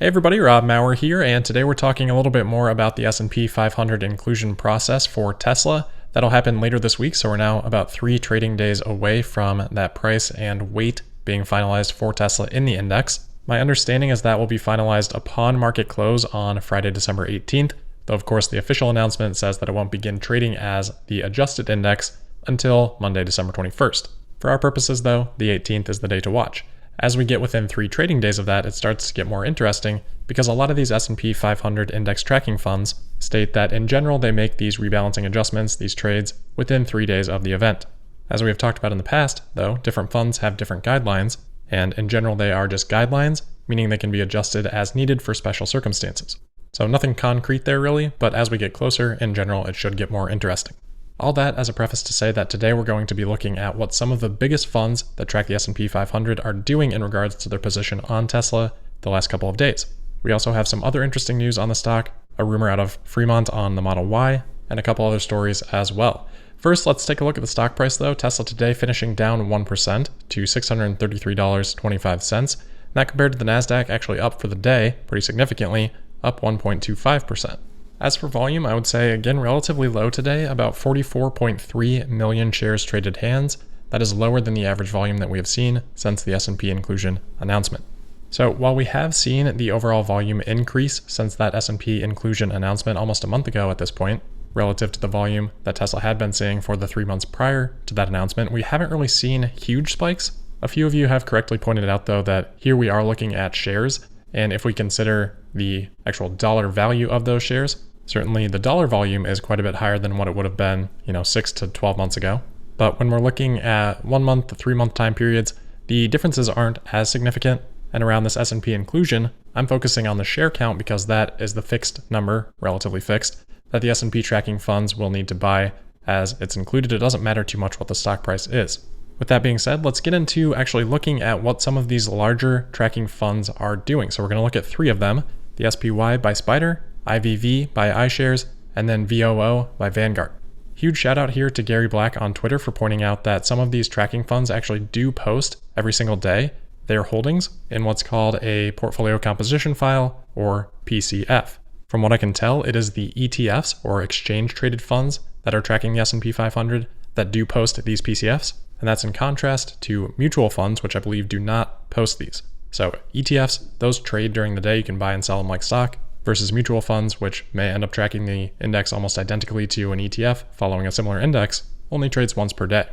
Hey everybody, Rob Maurer here, and today we're talking a little bit more about the S&P 500 inclusion process for Tesla. That'll happen later this week, so we're now about 3 trading days away from that price and weight being finalized for Tesla in the index. My understanding is that will be finalized upon market close on Friday, December 18th, though of course the official announcement says that it won't begin trading as the adjusted index until Monday, December 21st. For our purposes though, the 18th is the day to watch. As we get within 3 trading days of that, it starts to get more interesting because a lot of these S&P 500 index tracking funds state that in general they make these rebalancing adjustments, these trades, within 3 days of the event. As we have talked about in the past, though, different funds have different guidelines, and in general they are just guidelines, meaning they can be adjusted as needed for special circumstances. So nothing concrete there really, but as we get closer, in general it should get more interesting. All that as a preface to say that today we're going to be looking at what some of the biggest funds that track the S&P 500 are doing in regards to their position on Tesla the last couple of days. We also have some other interesting news on the stock, a rumor out of Fremont on the Model Y, and a couple other stories as well. First, let's take a look at the stock price though. Tesla today finishing down 1% to $633.25. That compared to the NASDAQ actually up for the day pretty significantly, up 1.25%. As for volume, I would say again relatively low today, about 44.3 million shares traded hands. That is lower than the average volume that we have seen since the S&P inclusion announcement. So while we have seen the overall volume increase since that S&P inclusion announcement almost a month ago at this point, relative to the volume that Tesla had been seeing for the 3 months prior to that announcement, we haven't really seen huge spikes. A few of you have correctly pointed out though that here we are looking at shares, and if we consider the actual dollar value of those shares, certainly the dollar volume is quite a bit higher than what it would have been, 6 to 12 months ago. But when we're looking at 1 month to 3 month time periods, the differences aren't as significant. And around this S&P inclusion, I'm focusing on the share count because that is the fixed number, relatively fixed, that the S&P tracking funds will need to buy as it's included. It doesn't matter too much what the stock price is. With that being said, let's get into actually looking at what some of these larger tracking funds are doing. So we're going to look at 3 of them, the SPY by Spider, IVV by iShares, and then VOO by Vanguard. Huge shout out here to Gary Black on Twitter for pointing out that some of these tracking funds actually do post every single day their holdings in what's called a portfolio composition file, or PCF. From what I can tell, it is the ETFs, or exchange traded funds, that are tracking the S&P 500 that do post these PCFs, and that's in contrast to mutual funds, which I believe do not post these. So ETFs, those trade during the day, you can buy and sell them like stock, versus mutual funds, which may end up tracking the index almost identically to an ETF following a similar index, only trades once per day.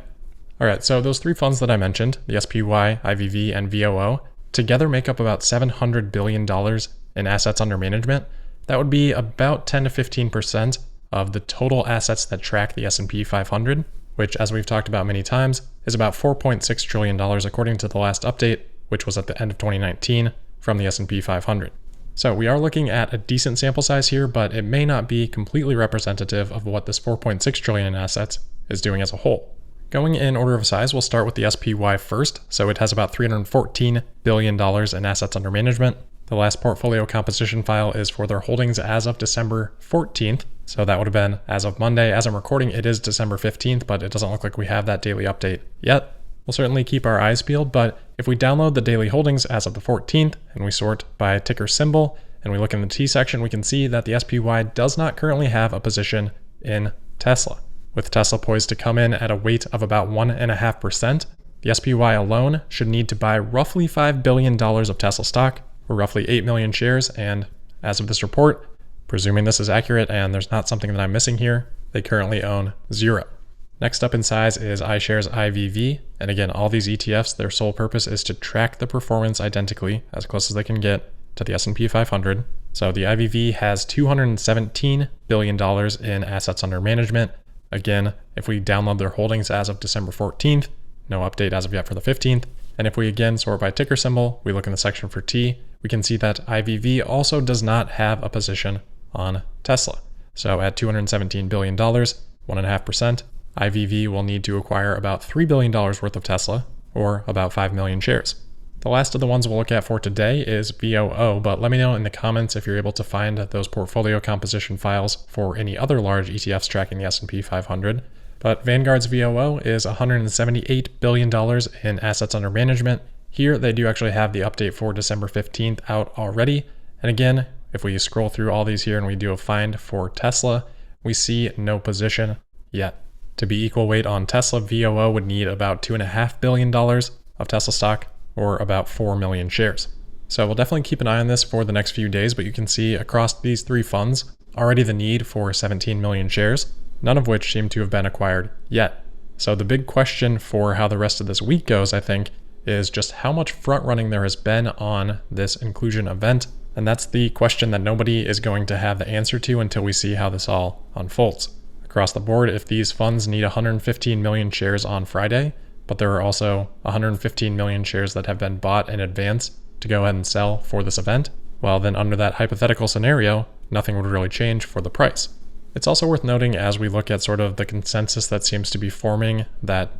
Alright, so those 3 funds that I mentioned, the SPY, IVV, and VOO, together make up about $700 billion in assets under management. That would be about 10 to 15% of the total assets that track the S&P 500, which, as we've talked about many times, is about $4.6 trillion according to the last update, which was at the end of 2019 from the S&P 500. So we are looking at a decent sample size here, but it may not be completely representative of what this 4.6 trillion in assets is doing as a whole. Going in order of size, we'll start with the SPY first. So it has about $314 billion in assets under management. The last portfolio composition file is for their holdings as of December 14th. So that would have been as of Monday. As I'm recording, it is December 15th, but it doesn't look like we have that daily update yet. We'll certainly keep our eyes peeled, but if we download the daily holdings as of the 14th and we sort by ticker symbol and we look in the T section, we can see that the SPY does not currently have a position in Tesla. With Tesla poised to come in at a weight of about 1.5%, the SPY alone should need to buy roughly $5 billion of Tesla stock, or roughly 8 million shares, and as of this report, presuming this is accurate and there's not something that I'm missing here, they currently own 0. Next up in size is iShares IVV, and again, all these ETFs, their sole purpose is to track the performance identically, as close as they can get, to the S&P 500. So the IVV has $217 billion in assets under management. Again, if we download their holdings as of December 14th, no update as of yet for the 15th, and if we again sort by ticker symbol, we look in the section for T, we can see that IVV also does not have a position on Tesla. So at $217 billion, 1.5%, IVV will need to acquire about $3 billion worth of Tesla, or about 5 million shares. The last of the ones we'll look at for today is VOO, but let me know in the comments if you're able to find those portfolio composition files for any other large ETFs tracking the S&P 500. But Vanguard's VOO is $178 billion in assets under management. Here, they do actually have the update for December 15th out already, And again, if we scroll through all these here and we do a find for Tesla, we see no position yet. To be equal weight on Tesla, VOO would need about $2.5 billion of Tesla stock, or about 4 million shares. So we'll definitely keep an eye on this for the next few days, but you can see across these three funds already the need for 17 million shares, none of which seem to have been acquired yet. So the big question for how the rest of this week goes, I think, is just how much front running there has been on this inclusion event. And that's the question that nobody is going to have the answer to until we see how this all unfolds. Across the board, if these funds need 115 million shares on Friday, but there are also 115 million shares that have been bought in advance to go ahead and sell for this event, well then under that hypothetical scenario, nothing would really change for the price. It's also worth noting as we look at sort of the consensus that seems to be forming that,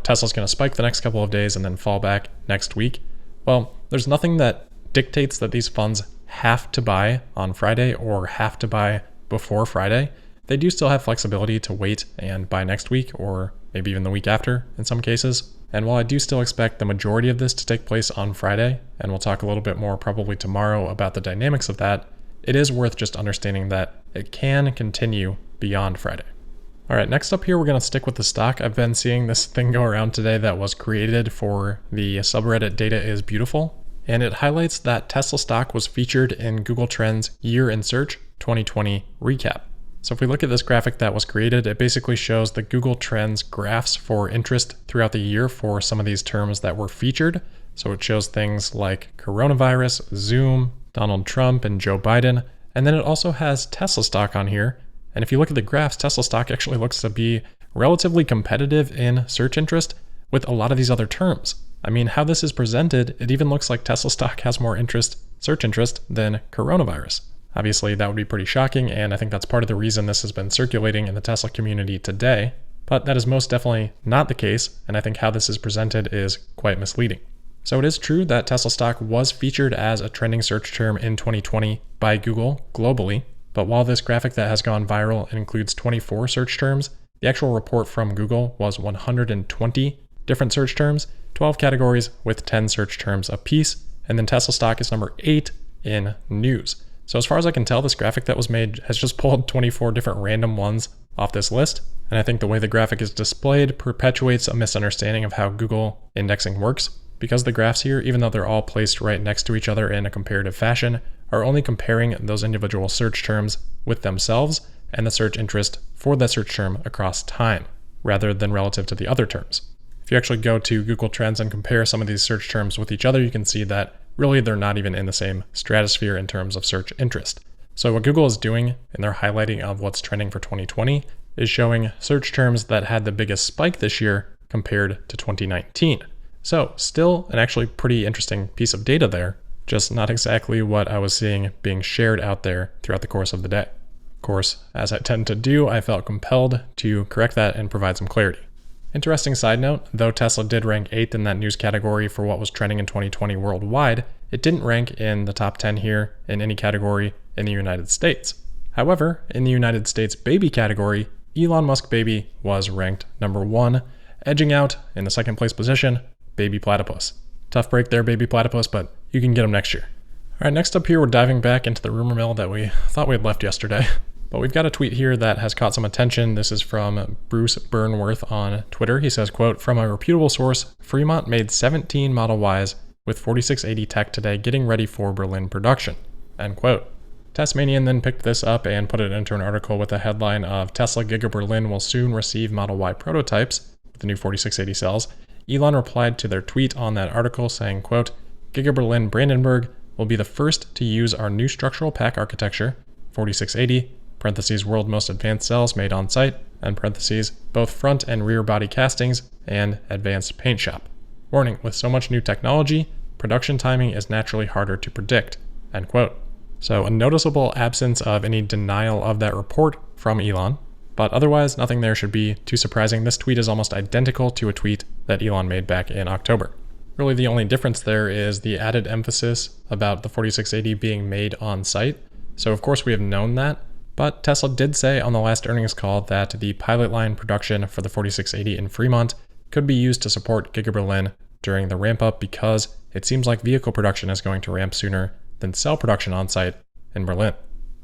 Tesla's going to spike the next couple of days and then fall back next week. Well, there's nothing that dictates that these funds have to buy on Friday or have to buy before Friday. They do still have flexibility to wait and buy next week or maybe even the week after in some cases. And while I do still expect the majority of this to take place on Friday, and we'll talk a little bit more probably tomorrow about the dynamics of that, it is worth just understanding that it can continue beyond Friday. All right, next up here, we're going to stick with the stock. I've been seeing this thing go around today that was created for the subreddit Data is Beautiful, and it highlights that Tesla stock was featured in Google Trends Year in Search 2020 recap. So if we look at this graphic that was created, it basically shows the Google Trends graphs for interest throughout the year for some of these terms that were featured. So it shows things like coronavirus, Zoom, Donald Trump, and Joe Biden. And then it also has Tesla stock on here. And if you look at the graphs, Tesla stock actually looks to be relatively competitive in search interest with a lot of these other terms. I mean, how this is presented, it even looks like Tesla stock has more search interest than coronavirus. Obviously, that would be pretty shocking, and I think that's part of the reason this has been circulating in the Tesla community today. But that is most definitely not the case, and I think how this is presented is quite misleading. So it is true that Tesla stock was featured as a trending search term in 2020 by Google globally, but while this graphic that has gone viral includes 24 search terms, the actual report from Google was 120 different search terms, 12 categories with 10 search terms apiece, and then Tesla stock is number 8 in news. So as far as I can tell, this graphic that was made has just pulled 24 different random ones off this list. And I think the way the graphic is displayed perpetuates a misunderstanding of how Google indexing works, because the graphs here, even though they're all placed right next to each other in a comparative fashion, are only comparing those individual search terms with themselves and the search interest for that search term across time, rather than relative to the other terms. If you actually go to Google Trends and compare some of these search terms with each other, you can see that really they're not even in the same stratosphere in terms of search interest. So what Google is doing in their highlighting of what's trending for 2020 is showing search terms that had the biggest spike this year compared to 2019. So still an actually pretty interesting piece of data there, just not exactly what I was seeing being shared out there throughout the course of the day. Of course, as I tend to do, I felt compelled to correct that and provide some clarity. Interesting side note, though Tesla did rank 8th in that news category for what was trending in 2020 worldwide, it didn't rank in the top 10 here in any category in the United States. However, in the United States baby category, Elon Musk baby was ranked number 1, edging out in the second place position, baby platypus. Tough break there, baby platypus, but you can get them next year. All right, next up here, we're diving back into the rumor mill that we thought we had left yesterday. But we've got a tweet here that has caught some attention. This is from Bruce Burnworth on Twitter. He says, quote, "From a reputable source, Fremont made 17 Model Ys with 4680 tech today getting ready for Berlin production," end quote. Tasmanian then picked this up and put it into an article with a headline of "Tesla Giga Berlin will soon receive Model Y prototypes with the new 4680 cells." Elon replied to their tweet on that article saying, quote, "Giga Berlin Brandenburg will be the first to use our new structural pack architecture, 4680, parentheses world most advanced cells made on site, and parentheses both front and rear body castings and advanced paint shop. Warning, with so much new technology, production timing is naturally harder to predict," end quote. So a noticeable absence of any denial of that report from Elon, but otherwise nothing there should be too surprising. This tweet is almost identical to a tweet that Elon made back in October. Really the only difference there is the added emphasis about the 4680 being made on site. So of course we have known that, but Tesla did say on the last earnings call that the pilot line production for the 4680 in Fremont could be used to support Giga Berlin during the ramp up because it seems like vehicle production is going to ramp sooner then cell production on-site in Berlin.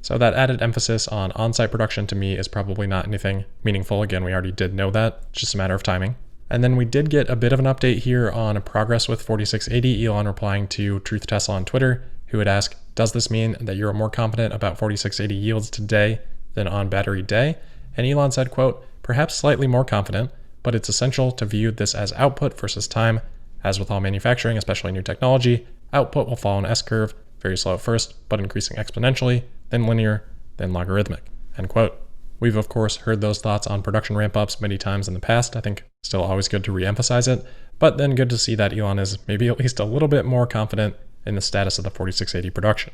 So that added emphasis on on-site production to me is probably not anything meaningful. Again, we already did know that, it's just a matter of timing. And then we did get a bit of an update here on progress with 4680, Elon replying to Truth Tesla on Twitter, who had asked, does this mean that you're more confident about 4680 yields today than on battery day? And Elon said, quote, perhaps slightly more confident, but it's essential to view this as output versus time. As with all manufacturing, especially new technology, output will follow an S-curve, very slow at first, but increasing exponentially, then linear, then logarithmic, end quote. We've of course heard those thoughts on production ramp-ups many times in the past. I think still always good to re-emphasize it, but then good to see that Elon is maybe at least a little bit more confident in the status of the 4680 production.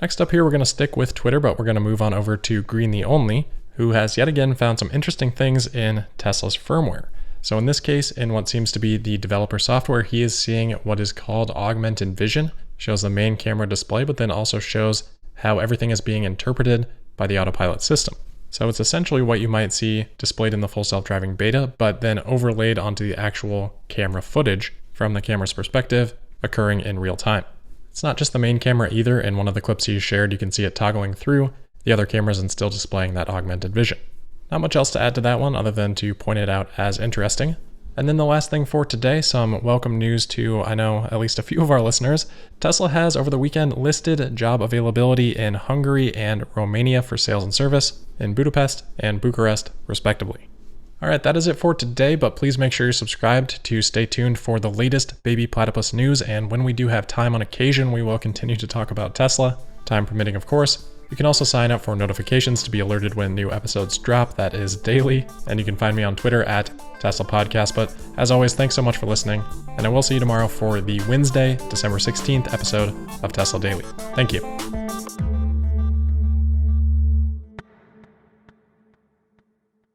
Next up here, we're going to stick with Twitter, but we're going to move on over to Greentheonly, who has yet again found some interesting things in Tesla's firmware. So in this case, in what seems to be the developer software, he is seeing what is called Augmented Vision, shows the main camera display, but then also shows how everything is being interpreted by the autopilot system. So it's essentially what you might see displayed in the full self-driving beta, but then overlaid onto the actual camera footage from the camera's perspective, occurring in real time. It's not just the main camera either. In one of the clips he shared, you can see it toggling through the other cameras and still displaying that augmented vision. Not much else to add to that one other than to point it out as interesting. And then the last thing for today, some welcome news to, I know, at least a few of our listeners. Tesla has over the weekend listed job availability in Hungary and Romania for sales and service, in Budapest and Bucharest, respectively. All right, that is it for today, but please make sure you're subscribed to stay tuned for the latest baby platypus news, and when we do have time on occasion, we will continue to talk about Tesla, time permitting of course. You can also sign up for notifications to be alerted when new episodes drop. That is daily. And you can find me on Twitter at Tesla Podcast. But as always, thanks so much for listening. And I will see you tomorrow for the Wednesday, December 16th episode of Tesla Daily. Thank you.